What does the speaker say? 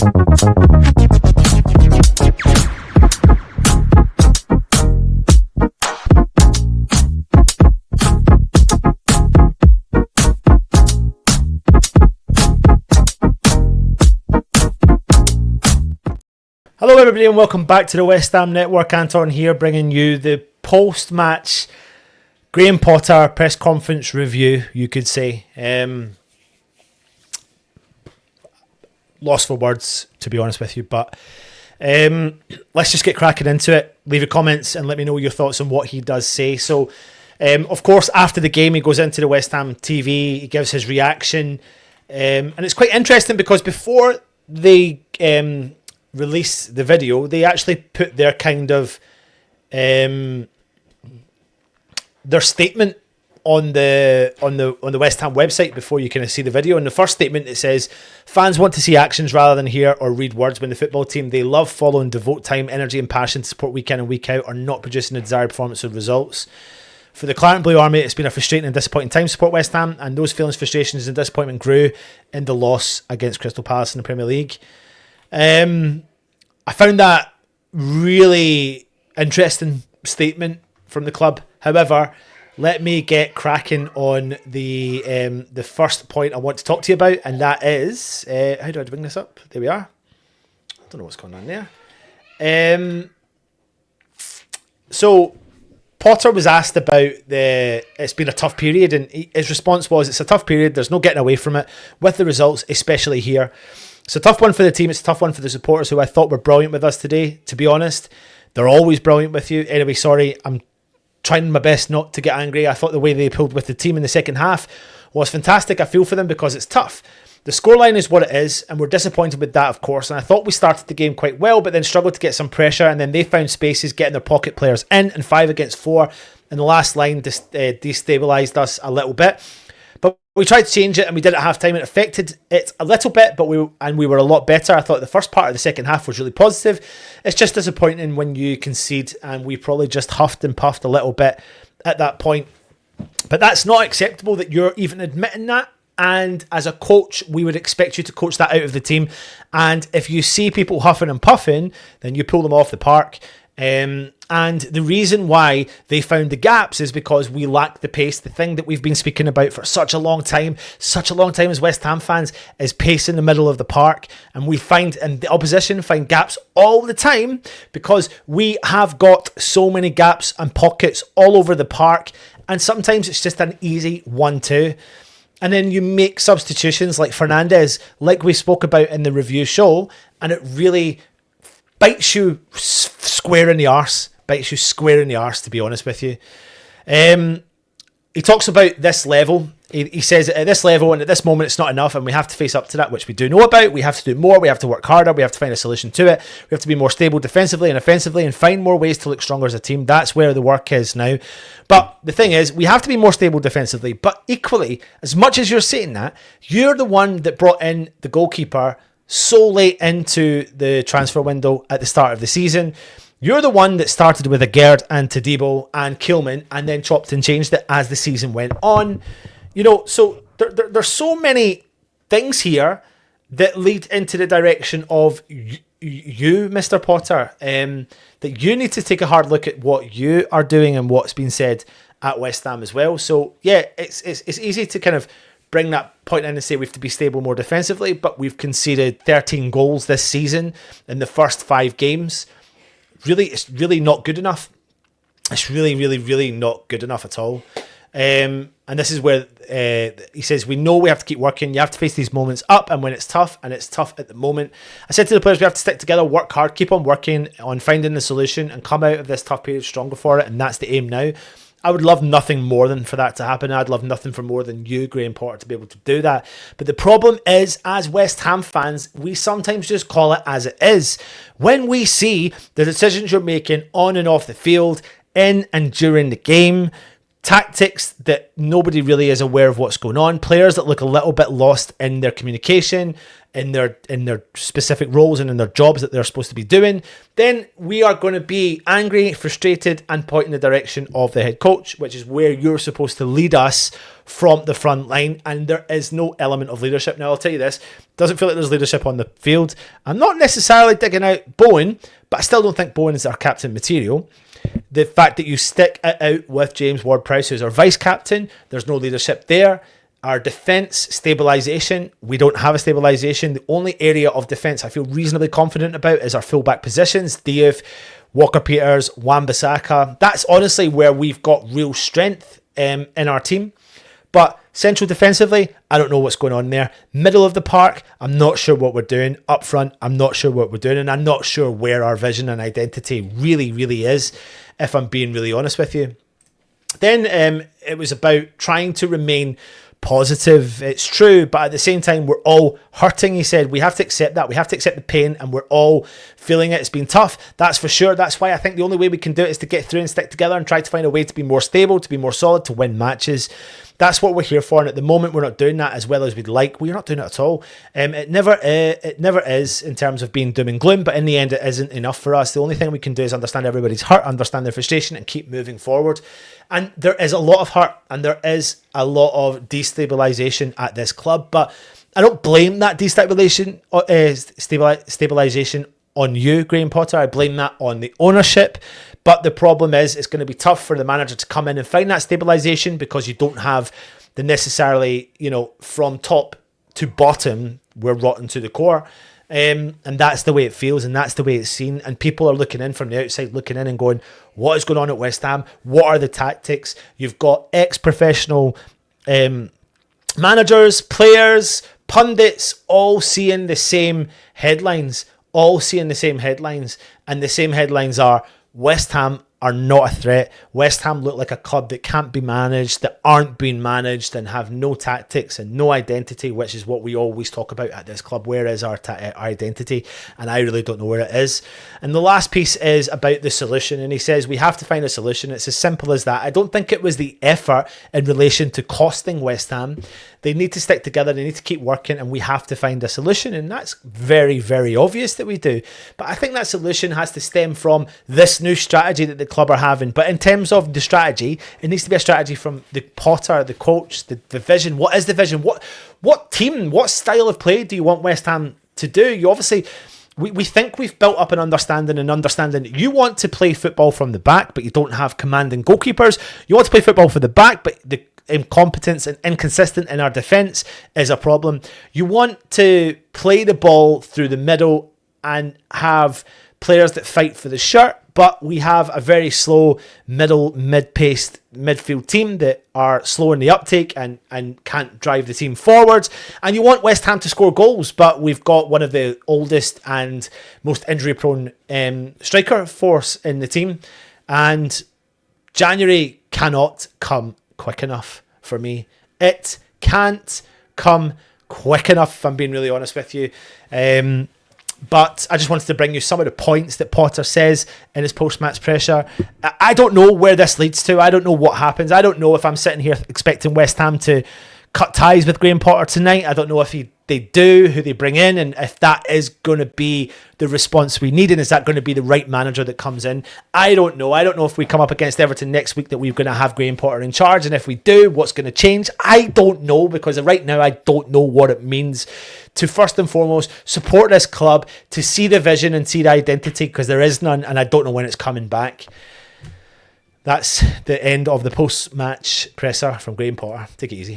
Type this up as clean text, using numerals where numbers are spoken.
Hello everybody and welcome back to the West Ham Network. Anton here bringing you the post-match Graham Potter press conference review, you could say. Lost for words, to be honest with you, but let's just get cracking into it. Leave your comments and let me know your thoughts on what he does say. So, of course, after the game, he goes into the West Ham TV, he gives his reaction, and it's quite interesting because before they release the video, they actually put their kind of their statement on the West Ham website before you kind of see the video. In the first statement, it says, "Fans want to see actions rather than hear or read words when the football team they love, follow and devote time, energy and passion to support week in and week out are not producing the desired performance or results. For the Claret and Blue Army, it's been a frustrating and disappointing time to support West Ham, and those feelings, frustrations and disappointment grew in the loss against Crystal Palace in the Premier League." I found that really interesting statement from the club. However, let me get cracking on the first point I want to talk to you about, and that is how do I bring this up? There we are. I don't know what's going on there. So Potter was asked about it's been a tough period, and his response was, "It's a tough period. There's no getting away from it with the results, especially here. It's a tough one for the team. It's a tough one for the supporters who I thought were brilliant with us today. To be honest, they're always brilliant with you. Anyway, sorry, I'm trying my best not to get angry. I thought the way they pulled with the team in the second half was fantastic. I feel for them because it's tough. The scoreline is what it is, and we're disappointed with that, of course. And I thought we started the game quite well, but then struggled to get some pressure, and then they found spaces, getting their pocket players in, and 5 against 4 in the last line destabilised us a little bit. But we tried to change it and we did it at half time. It affected it a little bit, but we were a lot better. I thought the first part of the second half was really positive. It's just disappointing when you concede, and we probably just huffed and puffed a little bit at that point. But that's not acceptable that you're even admitting that. And as a coach, we would expect you to coach that out of the team. And if you see people huffing and puffing, then you pull them off the park. And the reason why they found the gaps is because we lack the pace. The thing that we've been speaking about for such a long time as West Ham fans, is pace in the middle of the park. And the opposition find gaps all the time because we have got so many gaps and pockets all over the park. And sometimes it's just an easy 1-2. And then you make substitutions like Fernandes, like we spoke about in the review show, and it really bites you square in the arse. To be honest with you. He talks about this level. He says at this level and at this moment it's not enough, and we have to face up to that, which we do know about. We have to do more. We have to work harder. We have to find a solution to it. We have to be more stable defensively and offensively and find more ways to look stronger as a team. That's where the work is now. But the thing is, we have to be more stable defensively. But equally, as much as you're saying that, you're the one that brought in the goalkeeper so late into the transfer window at the start of the season. You're the one that started with Aguerd and Todibo and Kilman and then chopped and changed it as the season went on. You know, so there's so many things here that lead into the direction of you, Mr. Potter, that you need to take a hard look at what you are doing and what's been said at West Ham as well. So, yeah, it's easy to kind of bring that point in and say we have to be stable more defensively, but we've conceded 13 goals this season in the first 5 games. Really, it's really not good enough. It's really not good enough at all. And this is where he says, we know we have to keep working. You have to face these moments up, and when it's tough, and it's tough at the moment. I said to the players, we have to stick together, work hard, keep on working on finding the solution, and come out of this tough period stronger for it, and that's the aim now. I would love nothing more than for that to happen. I'd love nothing for more than you, Graham Potter, to be able to do that. But the problem is, as West Ham fans, we sometimes just call it as it is. When we see the decisions you're making on and off the field, in and during the game, tactics that nobody really is aware of what's going on, players that look a little bit lost in their communication, in their specific roles and in their jobs that they're supposed to be doing, then we are going to be angry, frustrated, and point in the direction of the head coach, which is where you're supposed to lead us from the front line, and there is no element of leadership. Now, I'll tell you this, doesn't feel like there's leadership on the field. I'm not necessarily digging out Bowen, but I still don't think Bowen is our captain material. The fact that you stick it out with James Ward-Prowse, who's our vice-captain, there's no leadership there. Our defence, stabilisation, we don't have a stabilisation. The only area of defence I feel reasonably confident about is our fullback positions. Diouf, Walker-Peters, Wan-Bissaka. That's honestly where we've got real strength in our team. But central defensively, I don't know what's going on there. Middle of the park, I'm not sure what we're doing. Up front, I'm not sure what we're doing. And I'm not sure where our vision and identity really, really is, if I'm being really honest with you. Then it was about trying to remain positive. It's true, but at the same time, we're all hurting. He said we have to accept that. We have to accept the pain, and we're all feeling it. It's been tough, that's for sure. That's why I think the only way we can do it is to get through and stick together and try to find a way to be more stable, to be more solid, to win matches. That's what we're here for, and at the moment we're not doing that as well as we'd like. We're not doing it at all. It never is in terms of being doom and gloom, but in the end it isn't enough for us. The only thing we can do is understand everybody's hurt, understand their frustration, and keep moving forward. And there is a lot of hurt, and there is a lot of destabilisation at this club, but I don't blame that stabilisation on you, Graham Potter. I blame that on the ownership. But the problem is it's going to be tough for the manager to come in and find that stabilisation, because you don't have the necessarily, from top to bottom, we're rotten to the core. And that's the way it feels, and that's the way it's seen. And people are looking in from the outside, looking in and going, what is going on at West Ham? What are the tactics? You've got ex-professional managers, players, pundits, all seeing the same headlines. And the same headlines are West Ham are not a threat. West Ham look like a club that can't be managed, that aren't being managed, and have no tactics and no identity, which is what we always talk about at this club. Where is our identity? And I really don't know where it is. And the last piece is about the solution. And he says we have to find a solution. It's as simple as that. I don't think it was the effort in relation to costing West Ham. They need to stick together. They need to keep working, and we have to find a solution. And that's very, very obvious that we do. But I think that solution has to stem from this new strategy that the club are having. But in terms of the strategy, it needs to be a strategy from the Potter, the coach, the vision. What is the vision? What team, what style of play do you want West Ham to do? You obviously, we think we've built up an understanding that you want to play football from the back, but you don't have commanding goalkeepers. You want to play football for the back, but the incompetence and inconsistent in our defence is a problem. You want to play the ball through the middle and have players that fight for the shirt, but we have a very slow mid-paced midfield team that are slow in the uptake and can't drive the team forwards. And you want West Ham to score goals, but we've got one of the oldest and most injury-prone striker force in the team. And January cannot come quick enough for me. It can't come quick enough, if I'm being really honest with you. But I just wanted to bring you some of the points that Potter says in his post-match pressure. I don't know where this leads to. I don't know what happens. I don't know if I'm sitting here expecting West Ham to cut ties with Graham Potter tonight. I don't know if they do, who they bring in, and if that is going to be the response we need, and is that going to be the right manager that comes in. I don't know. I don't know if we come up against Everton next week that we're going to have Graham Potter in charge, and if we do, what's going to change? I don't know, because right now I don't know what it means to first and foremost support this club, to see the vision and see the identity, because there is none, and I don't know when it's coming back. That's the end of the post-match presser from Graham Potter. Take it easy.